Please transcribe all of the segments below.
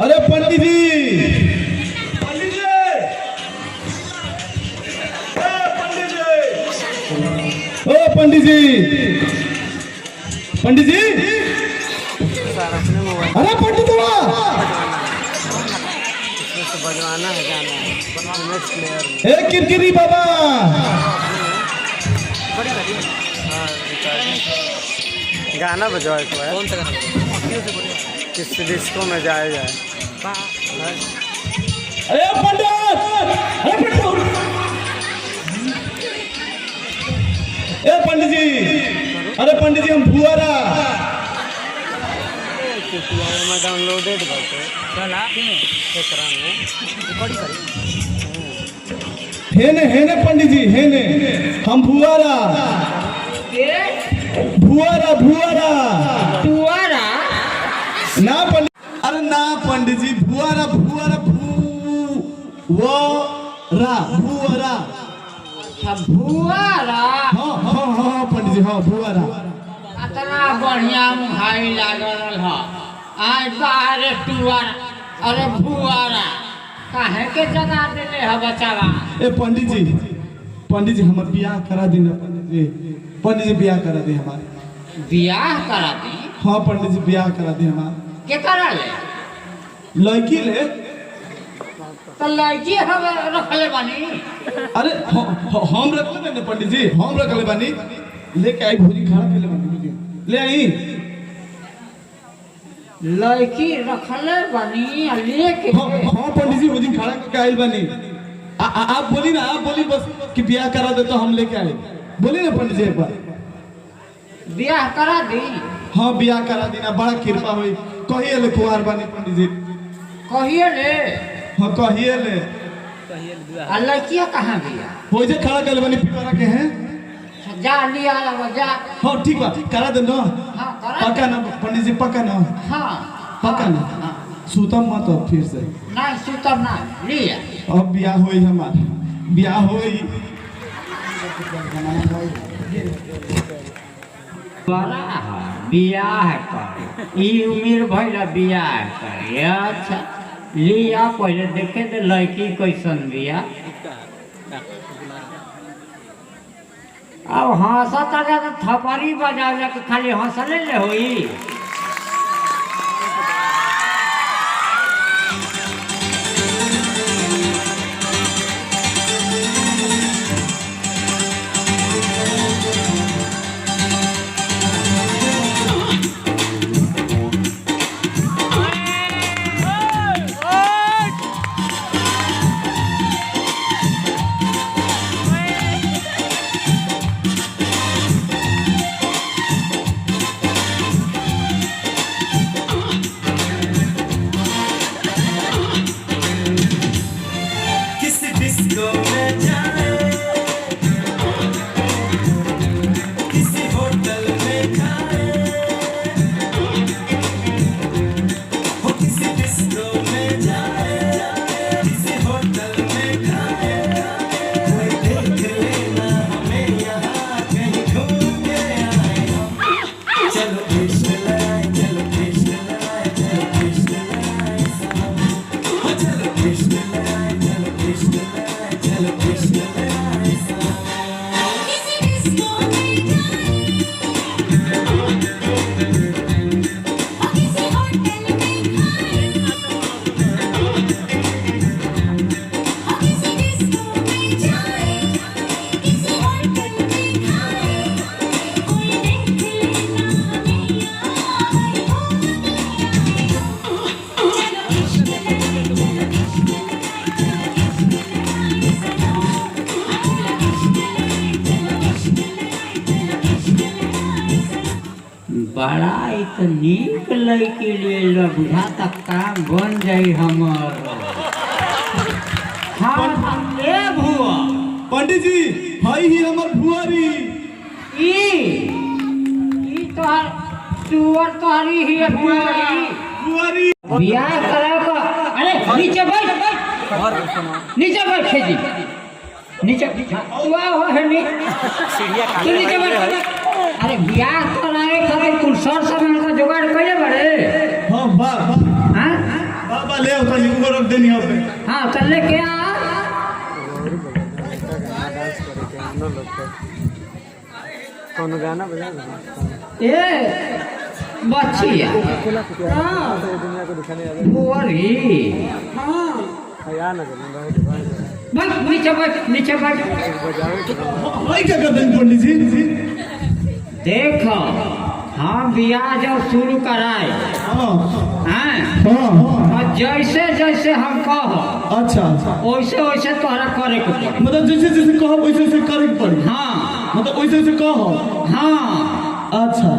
अरे पंडित जी, ओ पंडित जी, पंडित जी, अरे पंडित बजवाना है गाना किरकिरी बाबा, गाना बजाओ एक बार। कौन सा गाना? किस डिस्को में जाए जाए। अरे पंडित, अरे पंडित जी, अरे पंडित जी हम फुआरा में डाउनलोडेड बाटे हेने पंडित जी हेने हम फुआरा भुआरा भुआरा तुआरा ना पंडित, अरे ना पंडित जी भुआरा भुआरा भुआरा भुआरा भुआरा। हाँ हाँ हाँ पंडित जी हाँ भुआरा। इतना बढ़िया मुहाई लागल है आज बाहर तुआरा अरे भुआरा काहे के जगा देले है बचावा। ए पंडित जी हमार बियाह करा दी ना पंडित जी बियाह करा दी हमार। बियाह करा दी? हाँ पंडित जी बियाह करा दी हमार। के करा ले? लड़की ले तो लड़की हम रखले बानी। अरे हम रखले बानी पंडित जी, हम रखले बानी। लेके आई भोजी खड़ा के ले बानी, ले आई लड़की रखले बानी लेके। हाँ पंडित जी भोजी खड़ा के आइल बानी। आप बोली ना, आप बोली बस कि बियाह करा दे तो हम लेके आए। बोली ना पंडित जी एक बार। बियाह करा दी? हाँ बियाह करा दी ना, बड़ा कृपा हुई। कहिए ले कुंवार बानी पंडित जी। कहिए ले। हाँ कहिए ले। आ लड़किया कहाँ बिया? हो जे खड़ा कर ले बानी पिपरा के हैं। जा लिया लगा जा। हाँ ठीक बा करा दे ना। हाँ करा। पक्का ना पंडित जी, पक्का ना। हाँ पक्का ना। हाँ। सूतम मत अब फिर से। नहीं सुतब ना लिया। अब बियाह होई हमार, बियाह होई। बड़ा बियाह कर ई उम्र भइला बियाह कर। अच्छा लिया पहले देखे दे लड़की कैसन बिया। अब हंसत आगे तो थपड़ी बजाव के खाली हंसले ले होई। बड़ा तो नीक लड़की ले बुझा तक काम बन जाई हमर। हाँ ए भुआ पंडित जी भाई ही हमर भुआरी। ई तोहर तुअर तोहरी ही भुआरी। भुआरी बियाह करा को। अरे नीचे बैठ नीचे बैठ खेजी नीचे तू आओ है नी तू नीचे बैठ। अरे बियाह कराए खातिर कुल सर सामान का जुगाड़ कइले बड़े। हाँ बा हां बाबा ले आओ तनी ऊपर रख देनी हो पे हाँ तो लेके आ कौन गाना बजा ए बचिया दुनिया को दिखाने बोरी या ना बस नीचे बैठ भाई क्या कर देंगे पंडित जी देखो हम बियाह जब शुरू कराए हाँ हैं हाँ और जैसे जैसे हम कहो अच्छा वैसे वैसे तोहरा करे के पड़ी मतलब जैसे जैसे कहो वैसे वैसे करे के पड़ी हाँ मतलब वैसे वैसे कहो हाँ अच्छा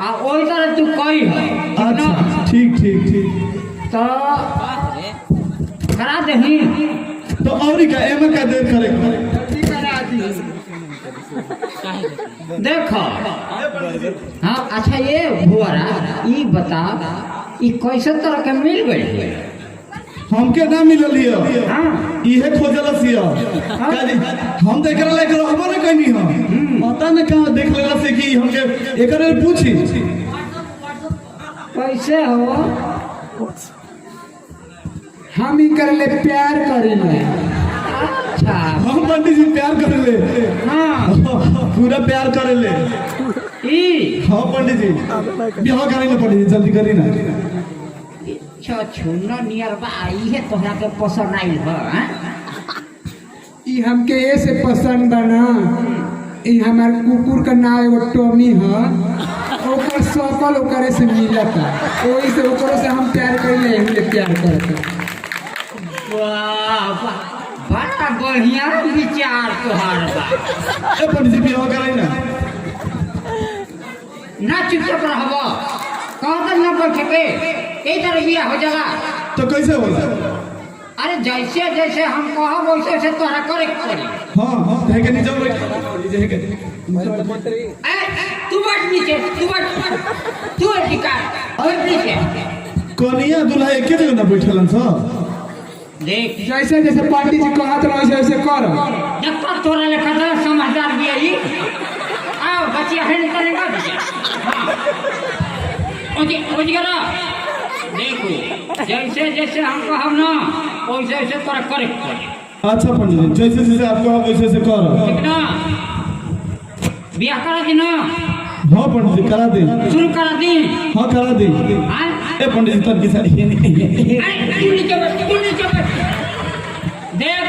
आ वही तरह तू कही है अच्छा ठीक ठीक ठीक तो करा दही तो और क्या एमे का देर करे के पड़ी? देखो हाँ अच्छा ये भुआरा ये बता ये कैसे तरह के मिल गई हमके ना मिलल हियो हाँ इहे खोजलस हियो काजी हम तो एकरा लेकर रहबो ना कनी हम पता न कहां देख लेला से कि हमके एकरे पूछी कैसे हो हम ही कर ले प्यार करेंगे अच्छा हम पंडित जी प्यार करे ले हाँ पूरा प्यार करे ले ई हाँ पंडित जी बियाह करे ना पंडित जी जल्दी करी ना छुना नियर बा आई है तोहरा के पसंद आइल बा हैं? ई हमके ऐसे पसंद बना ई हमार कुकुर का नाम एगो टॉमी है ओकर सकल ओकरे से मिलता ओही से ओकरो से हम प्यार करेले हमले प्यार करते वाह वाह, बड़ा बढ़िया विचार तोहार बा ए पंडित जी बियाह करे ना ना चुपचाप रहबो कहत ना बैठ के ए तरह बिया हो जाला तो कैसे होला अरे जैसे जैसे हम कहब वैसे वैसे तोहरा करे के पड़ी हां हां देख के नीचे बैठ जे के ए, तू बैठ नीचे तू अधिकार और नीचे कनिया दूल्हा एके जगह ना बैठलन छ देख जैसे जैसे पंडित जी कहत रहे वैसे वैसे कर जब तक तोरा लेखा तो समझदार भी आई आओ बचिया है निकलेगा ओजी करा देखो जैसे जैसे हम कहब ना वैसे वैसे तोरा करे के पड़ी अच्छा पंडित जी जैसे जैसे आप कहो वैसे वैसे कर ठीक ना बियाह करा दी ना हां पंडित जी करा दे शुरू करा दी हां करा दे हाँ ए पंडित जी तन की साड़ी अरे तू नीचे बैठ देख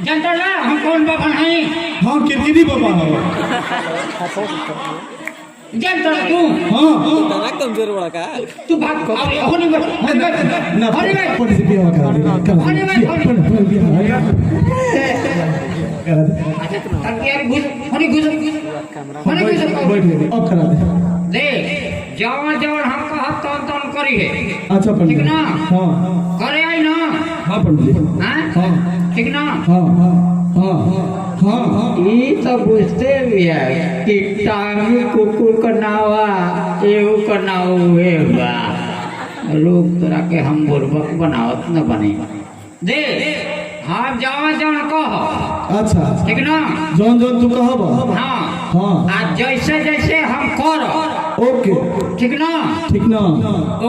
जनता ना हम कौन बाबा नहीं हां किरकिरी बाबा हो जनता तू हां इतना कमजोर बड़ा का तू भाग होने बैठ ना होने बैठ पंडित जी बियाह करा दे होने बैठ पंडित बियाह करा दे होने घुस बैठ गए अब करा दे देख जवान जवान हम कहब तौन करी है अच्छा पंडित ठीक ना हां करे आई ना हां पंडित जी हाँ हां ठीक ना हां हां हां हां ये तो बुझते भी है कि टांगी कुकुर का नावा एहू का नाव हुए बा लोग तोरा के हम बुर्बक बनावत न बने दे हाँ जवान जवान कह अच्छा ठीक ना जौन जौन तू कहब हाँ हां आज जैसे जैसे हम कर ओके ठीक ना ठीक ना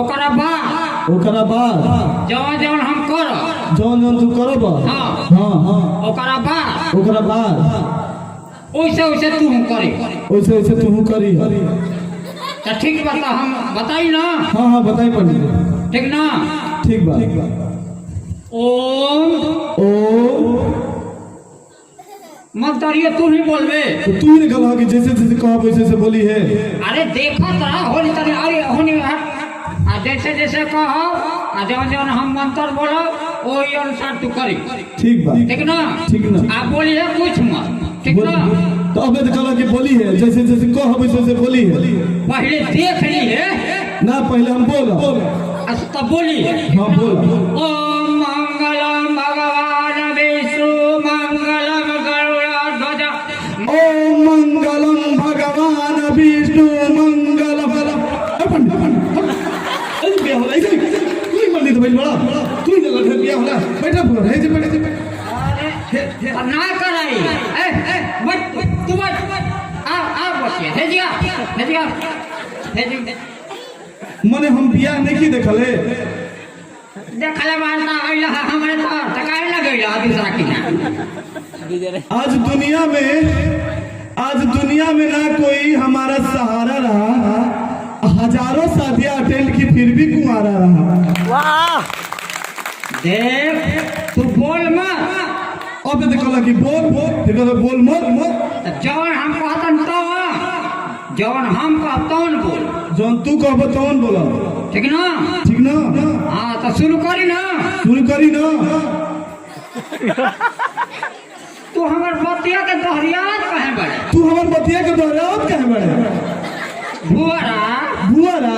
ओकरा बाद ओकरा बाद जवान जवान हम कर जौन जौन तू करब हाँ। हां हां ओकरा बाद ओकरा बाद वैसे वैसे तू करे वैसे वैसे तू करी तो ठीक बता हम बताई ना हां हां बताई पंडित जी ठीक ना ठीक बा ओम ओ मंतरियो तू ही बोलबे तो तू ही ने कहा कि जैसे जैसे कहब वैसे वैसे बोली है अरे देखो तरा होली तरी अरे होनी आ जैसे जैसे कहो आ जौन जौन हम मंत्र बोलो वही अनुसार तू करी ठीक बा ठीक ना ठीक ना आप बोली है कुछ मत ठीक ना तो अबे तो कहा कि बोली है जैसे जैसे कहब वैसे वैसे बोली है पहले देख ली है ना पहले हम बोल अच्छा तब बोली है हां बोल ओम मंगलम भगवान विष्णु मंगलम गरुड़ध्वज ओम मंगलम भगवान विष्णु मंगलम अरे बिया हो रहा है तू ही मंदिर बैठ बड़ा तू ही लगा बिया हो रहा बैठा बोल है जे बैठ ना कराई बट तू बट आ बचिया हे जिया मने हम बिया नहीं देखले देखले मारता आइला हमरे तो टकाई लगैला दूसरा की ना आज दुनिया में ना कोई हमारा सहारा रहा, हजारों शादियां अटेंड की फिर भी कुंवारा रहा। वाह देख तू बोल मत अब तो देखो लगी बोल फिर कहता बोल मत जौन हम कहतन तो जौन हम कहतन बोल जौन तू कहब तौन बोला, ठीक ना हाँ तो शुरू करी ना तू हमर बतिया के दोहरियात कहे बड़े बुआरा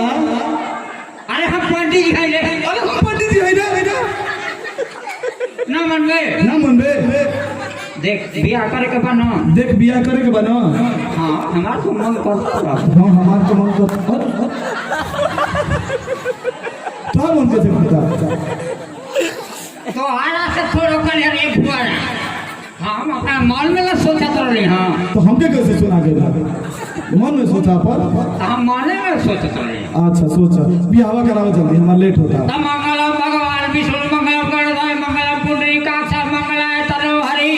अरे हम पंडित जी है ना मनबे देख बियाह करे के बनो हाँ हमार तो मन करता तो आला से थोड़ा कर यार ये बुआरा हम अपना मन में ना सोचा तो रही हाँ तो हमके कैसे सुना गया मन में सोचा पर हम मने में सोचा तो रही अच्छा सोचा बियाह कराओ जल्दी, हमारा लेट होता है। मंगलम भगवान विष्णु मंगलम गणेश मंगलम पुंडरीकाक्ष मंगलाय तनो हरि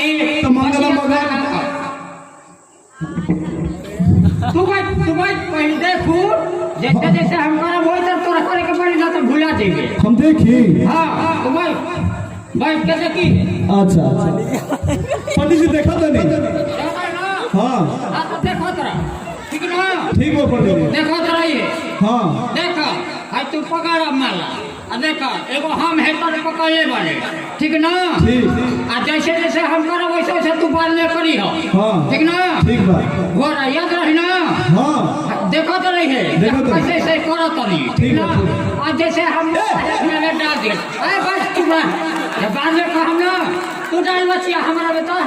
तो मंगलम भगवान तू भाई पहले देखू जैसे हम करा वही तो तोरा करे के पड़ी ना तो भुला देबे हम देखी। हां तू भाई के देखी अच्छा पंडित जी देखा था नहीं? हाँ तो देखो तोरा ठीक ना ठीक हो पंडित जी देखो तोरा ये हाँ देखा आज तू पकड़ा माला आ देखा एगो हम हेटर पकड़े बने ठीक ना ठीक आ जैसे हम करा वैसे तू बाल ले करी हो हाँ ठीक ना ठीक बा गोरा याद रही ना हाँ देखो तो रही है कैसे करो तो नहीं ठीक ना आज जैसे हम में डाल दिए अरे बस तू बाद में कहा ना तू डाल बचिया हमारा बेटा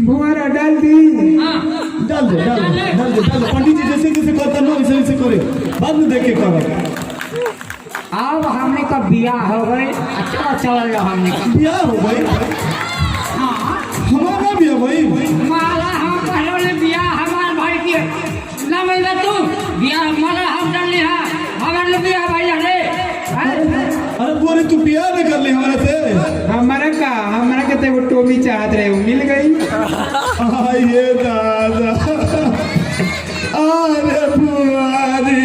बुआरा डाल दी हाँ डाल दे पंडित जी जैसे कहता ना वैसे करे, बाद में देख के करो। अब हमने का बियाह हो गई अच्छा चल हमने का बियाह हो गई हाँ हमारा बियाह भाई माला हम पहले बियाह हमारे भाई की ना मिले तू बियाह माला हम डाल लिया हमारे बियाह भाई रे अरे बोले तू बियाह नहीं कर ली हमारे से हमारा के तो वो टोमी चाहत रहे वो मिल गई ये दादा अरे बुआरी